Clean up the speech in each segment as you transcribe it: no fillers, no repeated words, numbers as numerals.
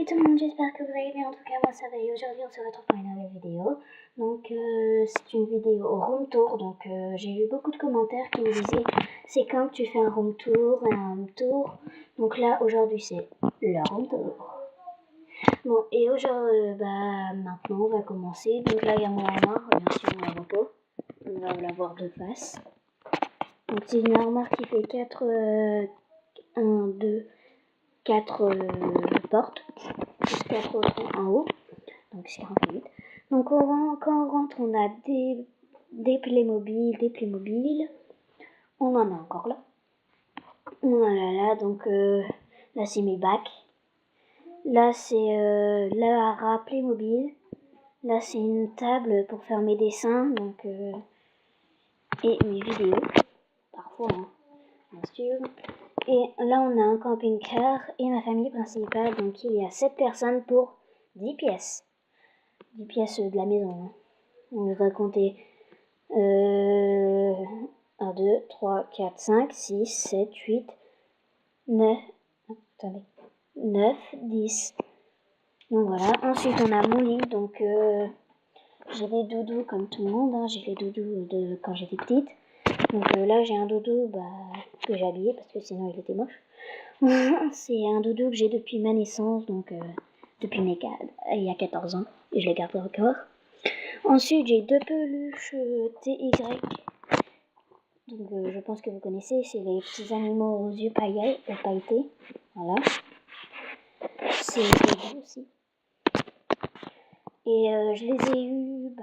Salut tout le monde, j'espère que vous allez bien. En tout cas, moi ça va et aujourd'hui on se retrouve pour une nouvelle vidéo. Donc c'est une vidéo au room tour. Donc j'ai eu beaucoup de commentaires qui me disaient c'est quand que tu fais un room tour, Donc là aujourd'hui c'est le room tour. Bon, et aujourd'hui, maintenant on va commencer. Donc là il y a mon armoire, bien sûr mon room. On va la voir de face. Donc c'est une armoire qui fait 4 portes, 4 autres en haut, donc c'est 48. Donc quand on rentre, on a des Playmobil, on en a encore là. On en a là, donc là c'est mes bacs. Là c'est la Playmobil. Là c'est une table pour faire mes dessins, donc et mes vidéos, parfois, hein, bien sûr. Et là, on a un camping-car et ma famille principale. Donc, il y a 7 personnes pour 10 pièces. 10 pièces de la maison. Hein. On va compter 1, 2, 3, 4, 5, 6, 7, 8, 9, 10. Donc voilà. Ensuite, on a mon lit. Donc, j'ai des doudous comme tout le monde. Hein. J'ai les doudous de quand j'étais petite. Donc là, j'ai un doudou que j'ai habillé parce que sinon, il était moche. C'est un doudou que j'ai depuis ma naissance, donc depuis il y a 14 ans, et je les garde encore. Ensuite, j'ai 2 peluches TY, donc je pense que vous connaissez, c'est les petits animaux aux yeux pailletés, voilà. C'est des aussi. Et je les ai eus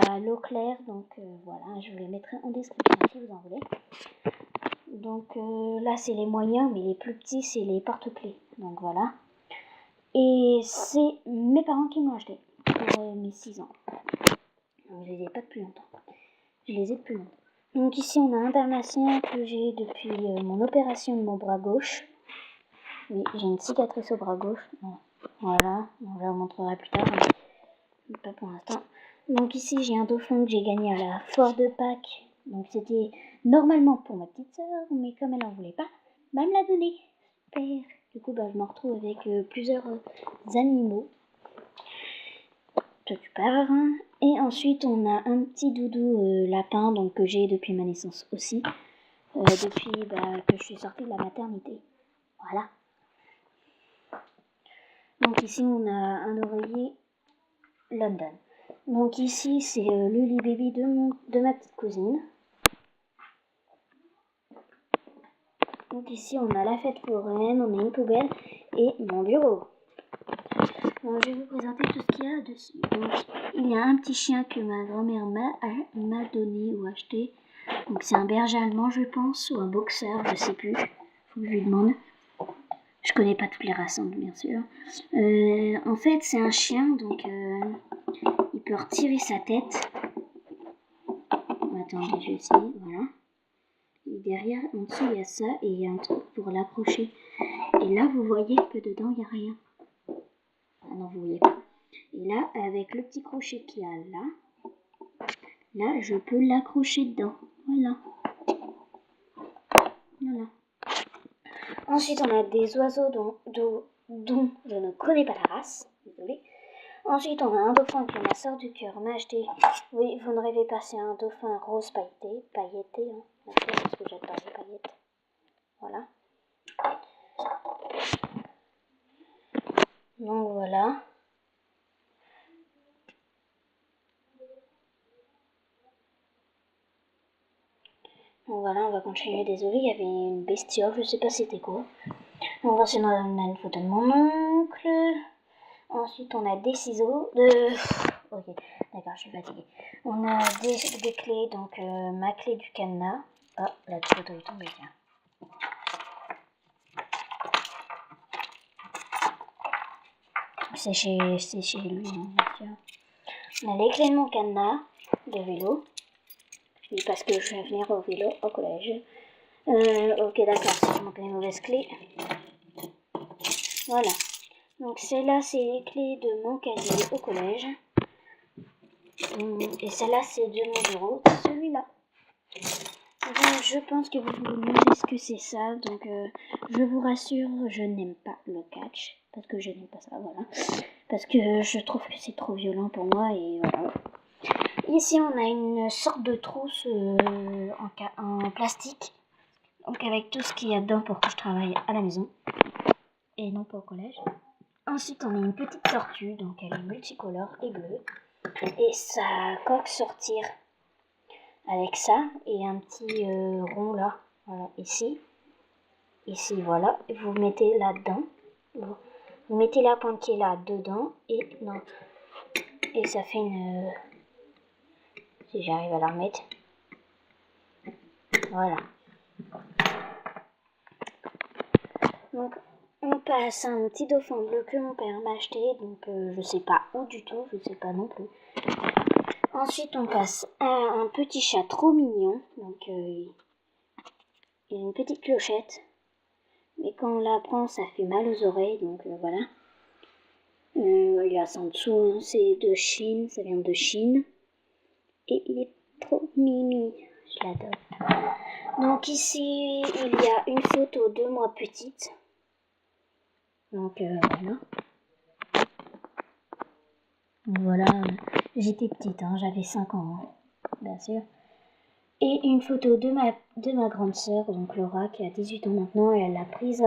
à l'eau claire, donc voilà, je vous les mettrai en description si vous en voulez. Donc là, c'est les moyens, mais les plus petits, c'est les porte-clés, donc voilà. Et c'est mes parents qui m'ont acheté pour mes 6 ans. Donc, je les ai pas depuis longtemps. Je les ai depuis longtemps. Donc ici on a un dalmatien que j'ai depuis mon opération de mon bras gauche. Oui, j'ai une cicatrice au bras gauche. Voilà, on la montrerai plus tard. Mais pas pour l'instant. Donc ici j'ai un dauphin que j'ai gagné à la foire de Pâques. Donc c'était normalement pour ma petite soeur, mais comme elle en voulait pas, elle me l'a donné. Super. Du coup, je me retrouve avec plusieurs animaux. Super. Et ensuite, on a un petit doudou lapin donc, que j'ai depuis ma naissance aussi. Depuis que je suis sortie de la maternité. Voilà. Donc ici, on a un oreiller London. Donc ici, c'est Luli Baby de ma petite cousine. Donc ici, on a la fête foraine, on a une poubelle et mon bureau. Donc, je vais vous présenter tout ce qu'il y a dessus. Donc, il y a un petit chien que ma grand-mère m'a donné ou acheté. Donc c'est un berger allemand, je pense, ou un boxer, je sais plus. Faut que je lui demande. Je connais pas toutes les races, bien sûr. En fait, c'est un chien, donc il peut retirer sa tête. Attendez, je vais essayer, voilà. Et derrière, en dessous, il y a ça et il y a un truc pour l'accrocher. Et là, vous voyez que dedans, il n'y a rien. Ah non, vous voyez pas. Et là, avec le petit crochet qu'il y a là, je peux l'accrocher dedans. Voilà. Voilà. Ensuite, on a des oiseaux dont je ne connais pas la race. Désolée. Ensuite, on a un dauphin que ma soeur du cœur m'a acheté. Oui, vous ne rêvez pas, c'est un dauphin rose pailleté, hein, parce que j'adore les paillettes. Voilà. Donc voilà. Donc voilà, on va continuer. Désolé, il y avait une bestiole, je sais pas c'était quoi. On va ensuite, on a une photo de mon oncle. Ensuite, on a des ciseaux. Ok, d'accord, je suis fatiguée. On a des clés, donc ma clé du cadenas. Ah, la photo est tombée, tiens. C'est chez lui, hein, bien sûr. On a les clés de mon cadenas de vélo. Oui, parce que je vais venir au vélo au collège. Ok, d'accord, si je monte les mauvaises clés. Voilà. Donc celle-là, c'est les clés de mon casier au collège. Et celle-là, c'est de mon bureau, celui-là. Donc, je pense que vous vous demandez ce que c'est ça. Donc, je vous rassure, je n'aime pas le catch. parce que je n'aime pas ça, voilà. Parce que je trouve que c'est trop violent pour moi et voilà. Ici on a une sorte de trousse en plastique, donc avec tout ce qu'il y a dedans pour que je travaille à la maison et non pas au collège. Ensuite on a une petite tortue, donc elle est multicolore et bleue, et sa coque sortir avec ça et un petit rond là, voilà, ici, voilà, vous mettez là-dedans, vous mettez la pointe qui est là dedans et non, et ça fait une, si j'arrive à la remettre, voilà. Donc on passe à un petit dauphin bleu que mon père m'a acheté, donc je sais pas où du tout, je sais pas non plus. Ensuite on passe à un petit chat trop mignon, donc il a une petite clochette, mais quand on la prend ça fait mal aux oreilles, donc voilà. Il y a ça en dessous, hein, c'est de Chine, ça vient de Chine, et il est trop mimi, je l'adore. Donc ici il y a une photo de moi petite, donc voilà. Voilà, j'étais petite, hein, j'avais 5 ans, hein, bien sûr. Et une photo de ma grande sœur, donc Laura, qui a 18 ans maintenant, et elle l'a prise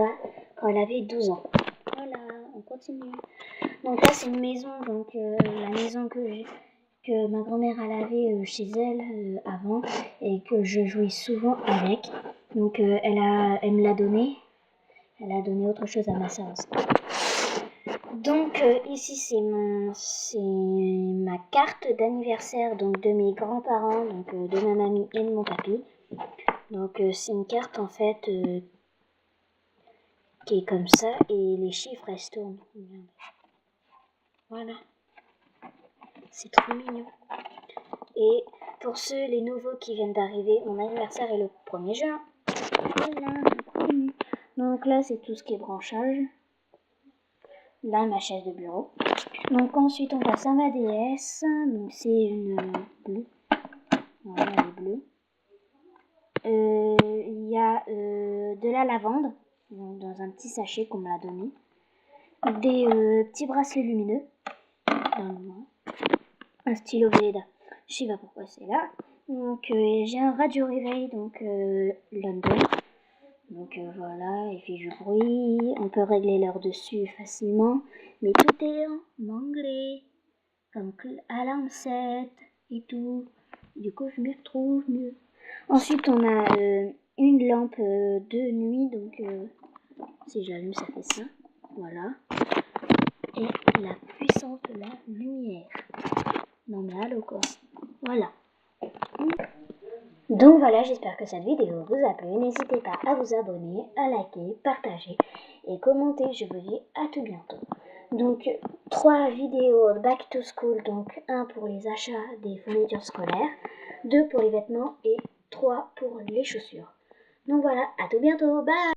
quand elle avait 12 ans. Voilà, on continue. Donc là, c'est une maison, donc la maison que ma grand-mère avait chez elle avant, et que je jouais souvent avec. Donc elle me l'a donnée. Elle a donné autre chose à ma sœur aussi. Donc ici c'est ma carte d'anniversaire, donc de mes grands-parents, donc de ma mamie et de mon papy. Donc c'est une carte en fait qui est comme ça et les chiffres elles se tournent. Voilà, c'est trop mignon. Et pour ceux les nouveaux qui viennent d'arriver, mon anniversaire est le 1er juin. Voilà. Donc là c'est tout ce qui est branchage. Là ma chaise de bureau. Donc ensuite on passe à ma déesse, donc c'est une bleue, voilà elle est bleue. Il y a de la lavande, donc dans un petit sachet qu'on m'a donné, des petits bracelets lumineux, dans le noir, un stylo Velleda, je sais pas pourquoi c'est là. Donc j'ai un radio réveil, donc London, donc voilà, il fait du bruit, on peut régler l'heure dessus facilement, mais tout est en anglais. Comme alarme 7 et tout. Du coup, je m'y retrouve mieux. Ensuite, on a une lampe de nuit. Donc, si j'allume, ça fait ça. Voilà. Et la puissance de la lumière. Non, mais allô, quoi. Voilà. Donc voilà, j'espère que cette vidéo vous a plu. N'hésitez pas à vous abonner, à liker, partager et commenter. Je vous dis à tout bientôt. Donc 3 vidéos back to school, donc 1 pour les achats des fournitures scolaires, 2 pour les vêtements et 3 pour les chaussures. Donc voilà, à tout bientôt, bye!